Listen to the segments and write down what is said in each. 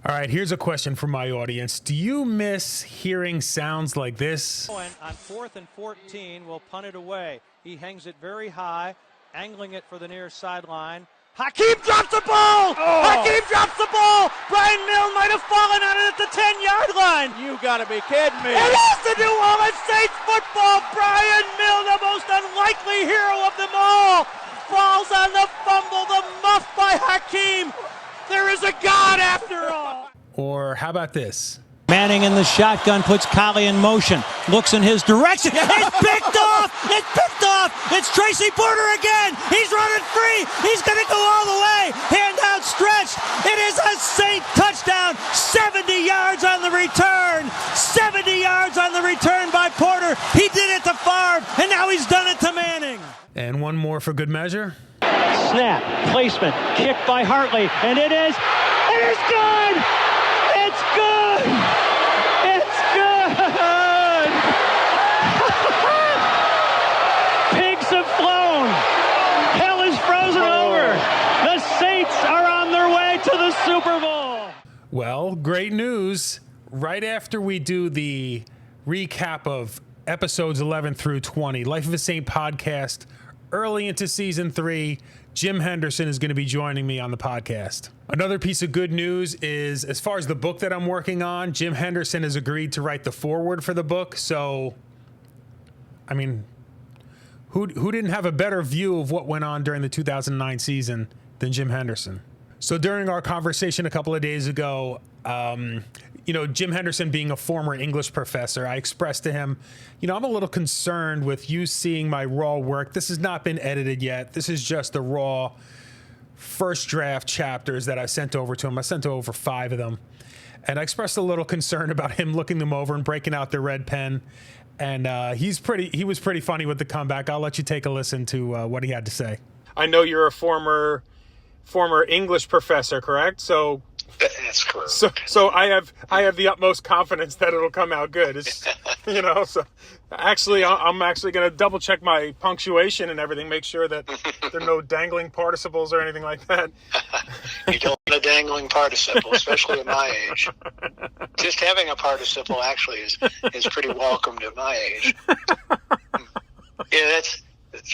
All right, here's a question from my audience. Do you miss hearing sounds like this? On 4th and 14, will punt it away. He hangs it very high, angling it for the near sideline. Hakeem drops the ball! Oh. Hakeem drops the ball! Brian Milne might have fallen on it at the 10-yard line. You gotta be kidding me. It is the New Orleans Saints football. Brian Milne, the most unlikely hero of them all, falls on the fumble, the muff by Hakeem. There is a God after all. Or how about this? Manning in the shotgun puts Collie in motion, looks in his direction. It's picked off! It's picked off! It's Tracy Porter again! He's running free! He's going to go all the way! Hand outstretched! It is a Saint touchdown! 70 yards on the return! 70 yards on the return by Porter! He did it to Favre, and now he's done it to Manning! And one more for good measure. Snap, placement, kick by Hartley, and it is good! It's good! It's good! Pigs have flown. Hell is frozen over. The Saints are on their way to the Super Bowl. Well, great news. Right after we do the recap of episodes 11 through 20, Life of a Saint podcast, early into season 3, Jim Henderson is going to be joining me on the podcast. Another piece of good news is, as far as the book that I'm working on, Jim Henderson has agreed to write the foreword for the book. So, I mean, who didn't have a better view of what went on during the 2009 season than Jim Henderson? So during our conversation a couple of days ago, Jim Henderson being a former English professor, I expressed to him, I'm a little concerned with you seeing my raw work. This has not been edited yet. This is just the raw first draft chapters that I sent over to him. I sent over 5 of them. And I expressed a little concern about him looking them over and breaking out the red pen. And he was pretty funny with the comeback. I'll let you take a listen to what he had to say. I know you're a former English professor, correct? So that's correct. So I have the utmost confidence that it'll come out good. So actually I'm actually going to double check my punctuation and everything, make sure that there are no dangling participles or anything like that. You don't want a dangling participle, especially at my age. Just having a participle actually is pretty welcomed at my age. Yeah,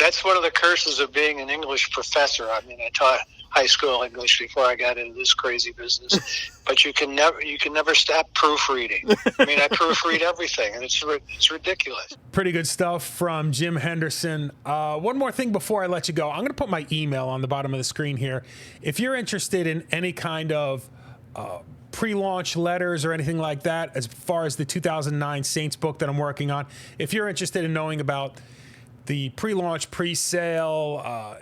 that's one of the curses of being an English professor. I mean, I taught high school English before I got into this crazy business, but you can never stop proofreading. I mean, I proofread everything, and it's ridiculous. Pretty good stuff from Jim Henderson. One more thing before I let you go. I'm going to put my email on the bottom of the screen here. If you're interested in any kind of pre-launch letters or anything like that, as far as the 2009 Saints book that I'm working on, if you're interested in knowing about the pre-launch, pre-sale,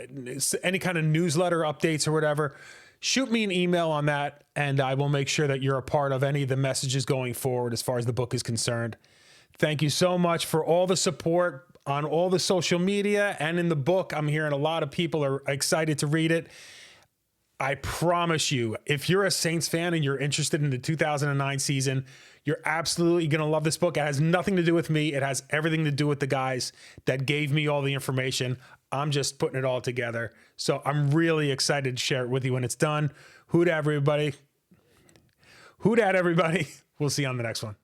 any kind of newsletter updates or whatever, shoot me an email on that, and I will make sure that you're a part of any of the messages going forward as far as the book is concerned. Thank you so much for all the support on all the social media and in the book. I'm hearing a lot of people are excited to read it. I promise you, if you're a Saints fan and you're interested in the 2009 season, you're absolutely going to love this book. It has nothing to do with me. It has everything to do with the guys that gave me all the information. I'm just putting it all together. So I'm really excited to share it with you when it's done. Whodat, everybody. Whodat, everybody. We'll see you on the next one.